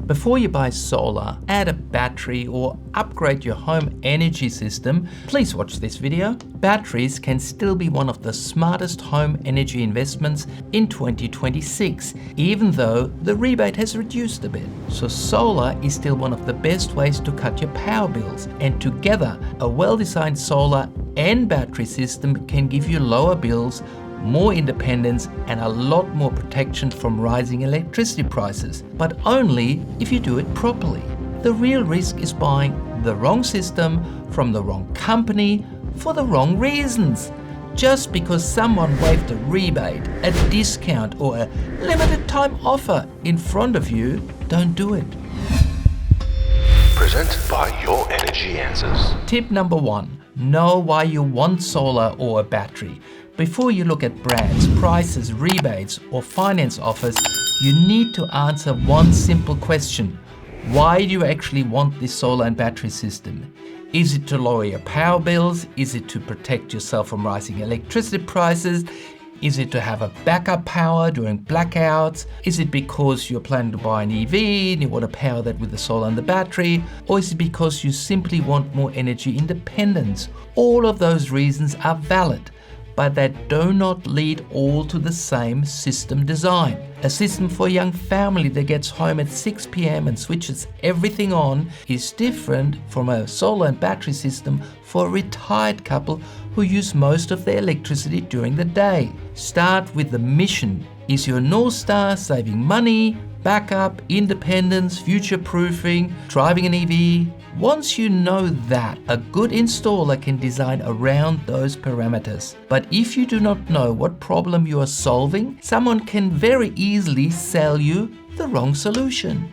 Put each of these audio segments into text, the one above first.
Before you buy solar, add a battery or upgrade your home energy system, please watch this video. Batteries can still be one of the smartest home energy investments in 2026, even though the rebate has reduced a bit. So solar is still one of the best ways to cut your power bills, and together a well-designed solar and battery system can give you lower bills, more independence and a lot more protection from rising electricity prices, but only if you do it properly. The real risk is buying the wrong system from the wrong company for the wrong reasons. Just because someone waved a rebate, a discount or a limited time offer in front of you, don't do it. Presented by Your Energy Answers. Tip number 1. Know why you want solar or a battery. Before you look at brands, prices, rebates, or finance offers, you need to answer one simple question. Why do you actually want this solar and battery system? Is it to lower your power bills? Is it to protect yourself from rising electricity prices? Is it to have a backup power during blackouts? Is it because you're planning to buy an EV and you want to power that with the solar and the battery? Or is it because you simply want more energy independence? All of those reasons are valid, but that do not lead all to the same system design. A system for a young family that gets home at 6 p.m. and switches everything on is different from a solar and battery system for a retired couple who use most of their electricity during the day. Start with the mission. Is your North Star saving money, backup, independence, future-proofing, driving an EV? Once you know that, a good installer can design around those parameters. But if you do not know what problem you are solving, someone can very easily sell you the wrong solution.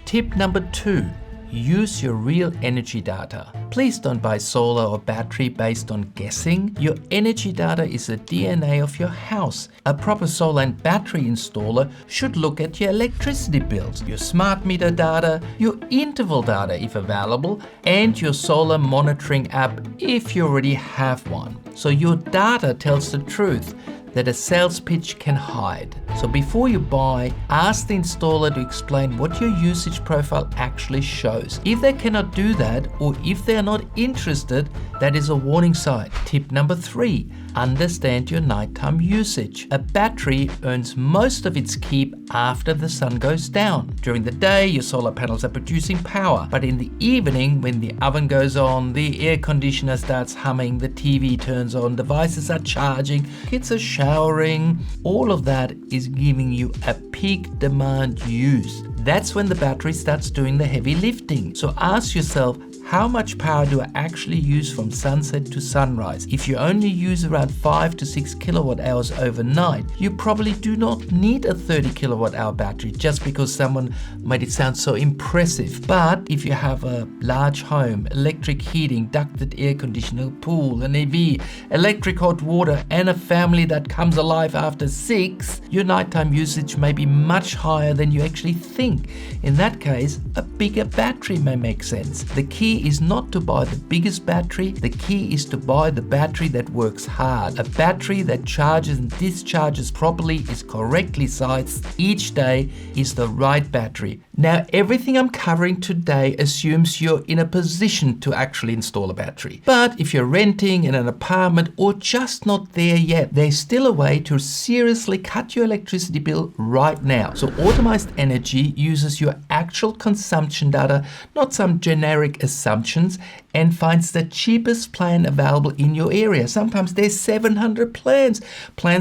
Tip number 2. Use your real energy data. Please don't buy solar or battery based on guessing. Your energy data is the DNA of your house. A proper solar and battery installer should look at your electricity bills, your smart meter data, your interval data if available, and your solar monitoring app if you already have one. So your data tells the truth that a sales pitch can hide. So before you buy, ask the installer to explain what your usage profile actually shows. If they cannot do that, or if they are not interested, that is a warning sign. Tip number 3, understand your nighttime usage. A battery earns most of its keep after the sun goes down. During the day, your solar panels are producing power, but in the evening, when the oven goes on, the air conditioner starts humming, the TV turns on, devices are charging, kids are showering, all of that is giving you a peak demand use. That's when the battery starts doing the heavy lifting. So ask yourself, how much power do I actually use from sunset to sunrise? If you only use around 5 to 6 kilowatt hours overnight, you probably do not need a 30 kilowatt hour battery just because someone made it sound so impressive. But if you have a large home, electric heating, ducted air conditioner, pool, an EV, electric hot water, and a family that comes alive after 6, your nighttime usage may be much higher than you actually think. In that case, a bigger battery may make sense. The key is not to buy the biggest battery, the key is to buy the battery that works hard. A battery that charges and discharges properly, is correctly sized each day, is the right battery. Now, everything I'm covering today assumes you're in a position to actually install a battery. But if you're renting in an apartment or just not there yet, there's still a way to seriously cut your electricity bill right now. So Automised Energy uses your actual consumption data, not some generic assumptions, and finds the cheapest plan available in your area. Sometimes there's 700 plans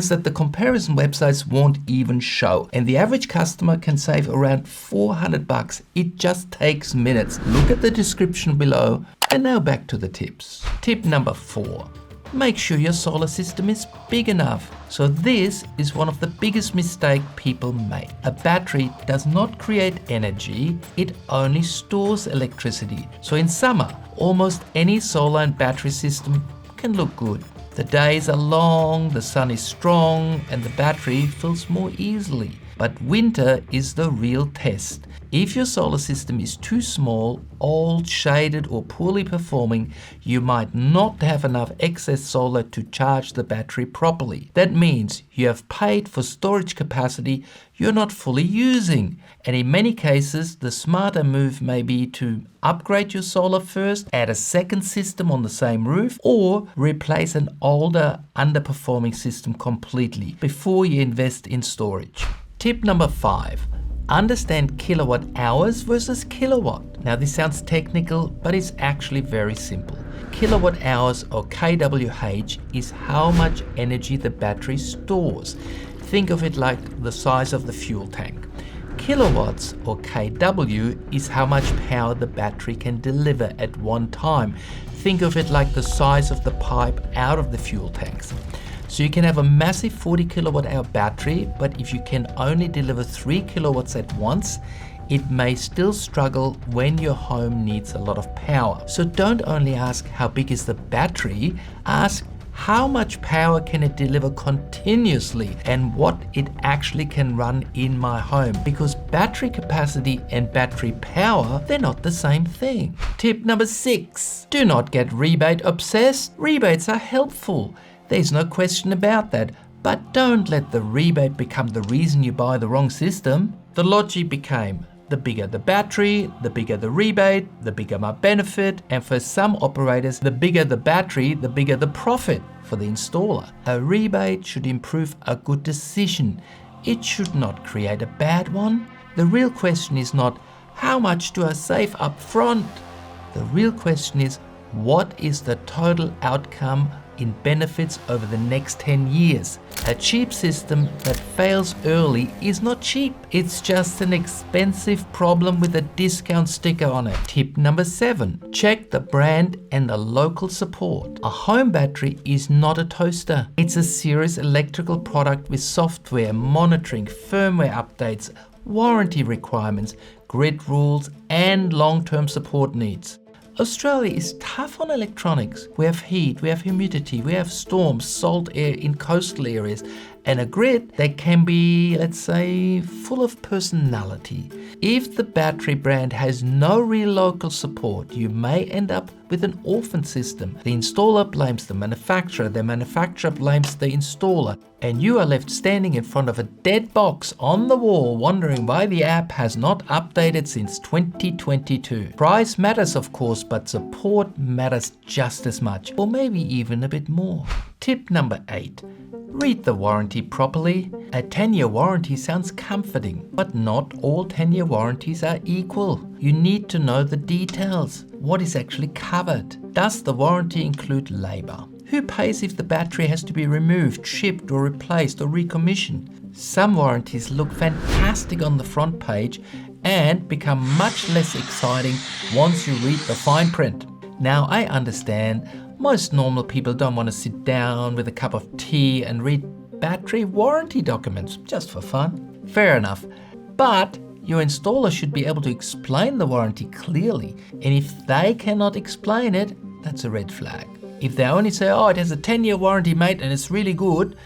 that the comparison websites won't even show. And the average customer can save around $400. It just takes minutes. Look at the description below. And now back to the tips. Tip number 4. Make sure your solar system is big enough. So this is one of the biggest mistakes people make. A battery does not create energy, it only stores electricity. So in summer, almost any solar and battery system can look good. The days are long, the sun is strong, and the battery fills more easily. But winter is the real test. If your solar system is too small, old, shaded or poorly performing, you might not have enough excess solar to charge the battery properly. That means you have paid for storage capacity you're not fully using. And in many cases, the smarter move may be to upgrade your solar first, add a second system on the same roof, or replace an older, underperforming system completely before you invest in storage. Tip number 5. Understand kilowatt hours versus kilowatt. Now this sounds technical, but it's actually very simple. Kilowatt hours, or kWh, is how much energy the battery stores. Think of it like the size of the fuel tank. Kilowatts, or kW, is how much power the battery can deliver at one time. Think of it like the size of the pipe out of the fuel tanks. So you can have a massive 40 kilowatt hour battery, but if you can only deliver 3 kilowatts at once, it may still struggle when your home needs a lot of power. So don't only ask how big is the battery, ask how much power can it deliver continuously and what it actually can run in my home. Because battery capacity and battery power, they're not the same thing. Tip number 6, do not get rebate obsessed. Rebates are helpful. There's no question about that, but don't let the rebate become the reason you buy the wrong system. The logic became, the bigger the battery, the bigger the rebate, the bigger my benefit, and for some operators, the bigger the battery, the bigger the profit for the installer. A rebate should improve a good decision. It should not create a bad one. The real question is not, how much do I save up front? The real question is, what is the total outcome in benefits over the next 10 years. A cheap system that fails early is not cheap. It's just an expensive problem with a discount sticker on it. Tip number 7, check the brand and the local support. A home battery is not a toaster. It's a serious electrical product with software, monitoring, firmware updates, warranty requirements, grid rules, and long-term support needs. Australia is tough on electronics. We have heat, we have humidity, we have storms, salt air in coastal areas, and a grid that can be, let's say, full of personality. If the battery brand has no real local support, you may end up with an orphan system. The installer blames the manufacturer blames the installer, and you are left standing in front of a dead box on the wall wondering why the app has not updated since 2022. Price matters of course, but support matters just as much, or maybe even a bit more. Tip number 8. Read the warranty properly. A 10-year warranty sounds comforting, but not all 10-year warranties are equal. You need to know the details. What is actually covered? Does the warranty include labor? Who pays if the battery has to be removed, shipped or replaced or recommissioned? Some warranties look fantastic on the front page and become much less exciting once you read the fine print. Now I understand most normal people don't want to sit down with a cup of tea and read battery warranty documents just for fun. Fair enough. But your installer should be able to explain the warranty clearly. And if they cannot explain it, that's a red flag. If they only say, oh, it has a 10-year warranty, mate, and it's really good,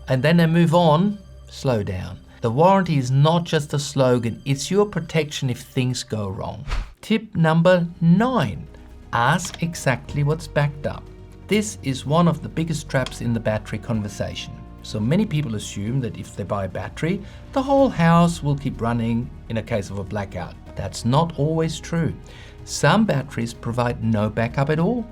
and then they move on, slow down. The warranty is not just a slogan, it's your protection if things go wrong. Tip number 9, ask exactly what's backed up. This is one of the biggest traps in the battery conversation. So many people assume that if they buy a battery, the whole house will keep running in a case of a blackout. That's not always true. Some batteries provide no backup at all.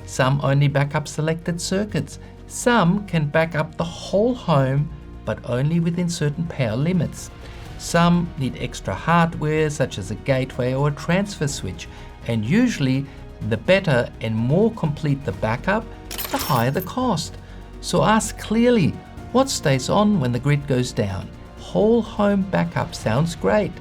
Some only back up selected circuits. Some can back up the whole home, but only within certain power limits. Some need extra hardware, such as a gateway or a transfer switch, and usually the better and more complete the backup, the higher the cost. So ask clearly, what stays on when the grid goes down? Whole home backup sounds great,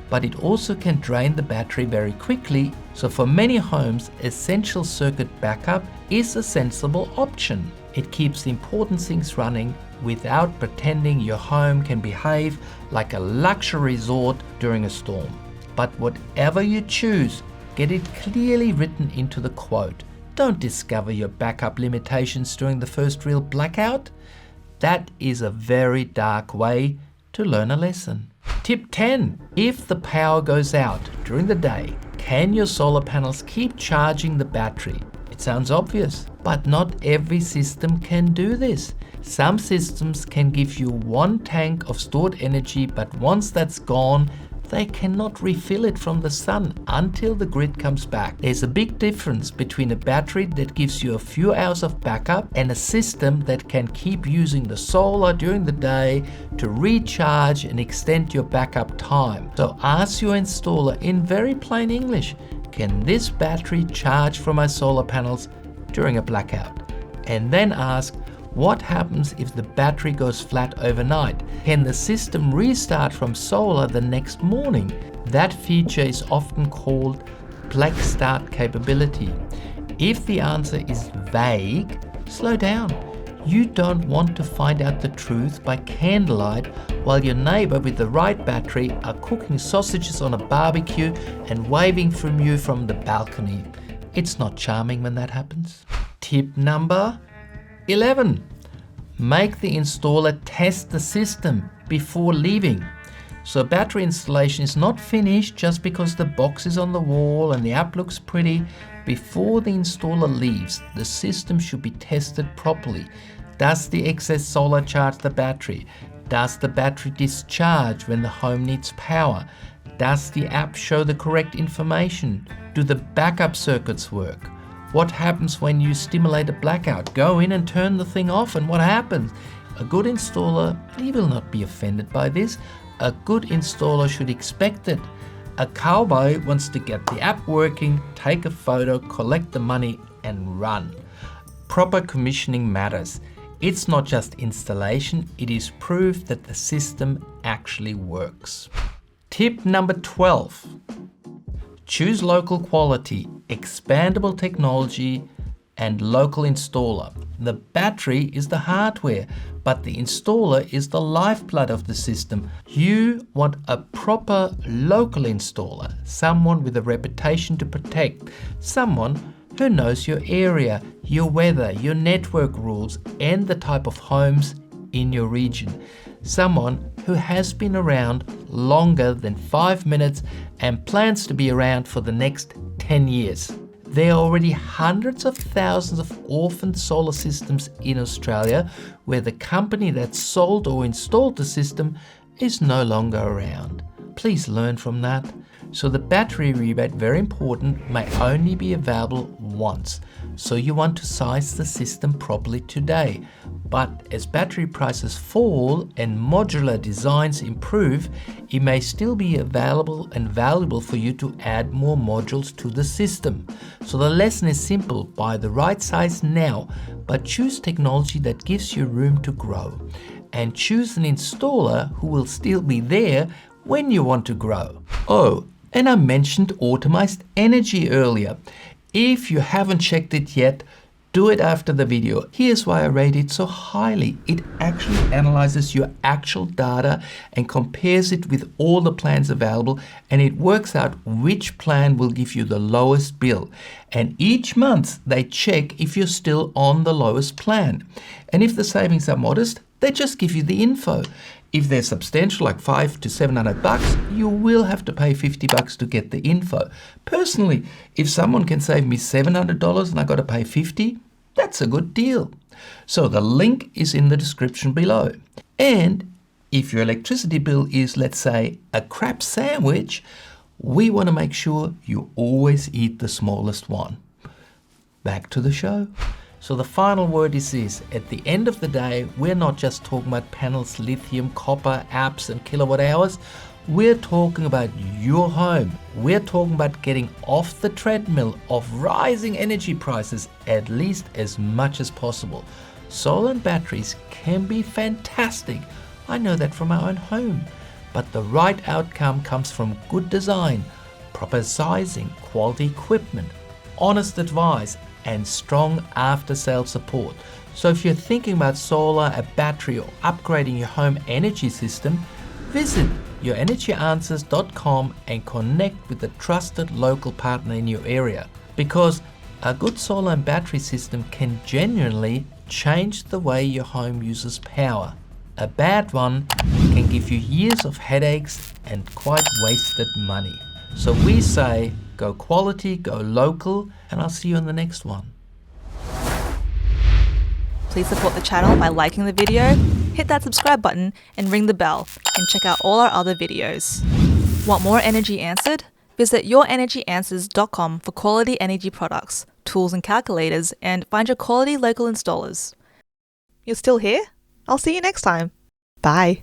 but it also can drain the battery very quickly. So for many homes, essential circuit backup is a sensible option. It keeps the important things running without pretending your home can behave like a luxury resort during a storm. But whatever you choose, get it clearly written into the quote. Don't discover your backup limitations during the first real blackout. That is a very dark way to learn a lesson. Tip 10. If the power goes out during the day, can your solar panels keep charging the battery? It sounds obvious, but not every system can do this. Some systems can give you one tank of stored energy, but once that's gone, they cannot refill it from the sun until the grid comes back. There's a big difference between a battery that gives you a few hours of backup and a system that can keep using the solar during the day to recharge and extend your backup time. So ask your installer in very plain English, can this battery charge from my solar panels during a blackout? And then ask, what happens if the battery goes flat overnight? Can the system restart from solar the next morning? That feature is often called black start capability. If the answer is vague, slow down. You don't want to find out the truth by candlelight while your neighbor with the right battery are cooking sausages on a barbecue and waving from you from the balcony. It's not charming when that happens. Tip number 11. Make the installer test the system before leaving. So battery installation is not finished just because the box is on the wall and the app looks pretty. Before the installer leaves, the system should be tested properly. Does the excess solar charge the battery? Does the battery discharge when the home needs power? Does the app show the correct information? Do the backup circuits work? What happens when you stimulate a blackout? Go in and turn the thing off, and what happens? A good installer, he will not be offended by this. A good installer should expect it. A cowboy wants to get the app working, take a photo, collect the money, and run. Proper commissioning matters. It's not just installation, it is proof that the system actually works. Tip number 12. Choose local quality, expandable technology, and local installer. The battery is the hardware, but the installer is the lifeblood of the system. You want a proper local installer, someone with a reputation to protect, someone who knows your area, your weather, your network rules, and the type of homes in your region. Someone who has been around longer than 5 minutes and plans to be around for the next 10 years. There are already hundreds of thousands of orphaned solar systems in Australia where the company that sold or installed the system is no longer around. Please learn from that. So the battery rebate, very important, may only be available once. So you want to size the system properly today. But as battery prices fall and modular designs improve, it may still be available and valuable for you to add more modules to the system. So the lesson is simple: buy the right size now, but choose technology that gives you room to grow. And choose an installer who will still be there when you want to grow. Oh, and I mentioned Automised Energy earlier. If you haven't checked it yet, do it after the video. Here's why I rate it so highly. It actually analyzes your actual data and compares it with all the plans available, and it works out which plan will give you the lowest bill. And each month they check if you're still on the lowest plan. And if the savings are modest, they just give you the info. If they're substantial, like $500 to $700, you will have to pay $50 to get the info. Personally, if someone can save me $700 and I got to pay $50, that's a good deal. So the link is in the description below. And if your electricity bill is, let's say, a crap sandwich, we want to make sure you always eat the smallest one. Back to the show. So the final word is this: at the end of the day, we're not just talking about panels, lithium, copper, apps, and kilowatt hours. We're talking about your home. We're talking about getting off the treadmill of rising energy prices at least as much as possible. Solar and batteries can be fantastic. I know that from our own home. But the right outcome comes from good design, proper sizing, quality equipment, honest advice, and strong after-sales support. So if you're thinking about solar, a battery, or upgrading your home energy system, visit yourenergyanswers.com and connect with a trusted local partner in your area, because a good solar and battery system can genuinely change the way your home uses power. A bad one can give you years of headaches and quite wasted money. So we say go quality, go local, and I'll see you in the next one. Please support the channel by liking the video, hit that subscribe button and ring the bell, and check out all our other videos. Want more energy answered? Visit yourenergyanswers.com for quality energy products, tools and calculators, and find your quality local installers. You're still here? I'll see you next time. Bye.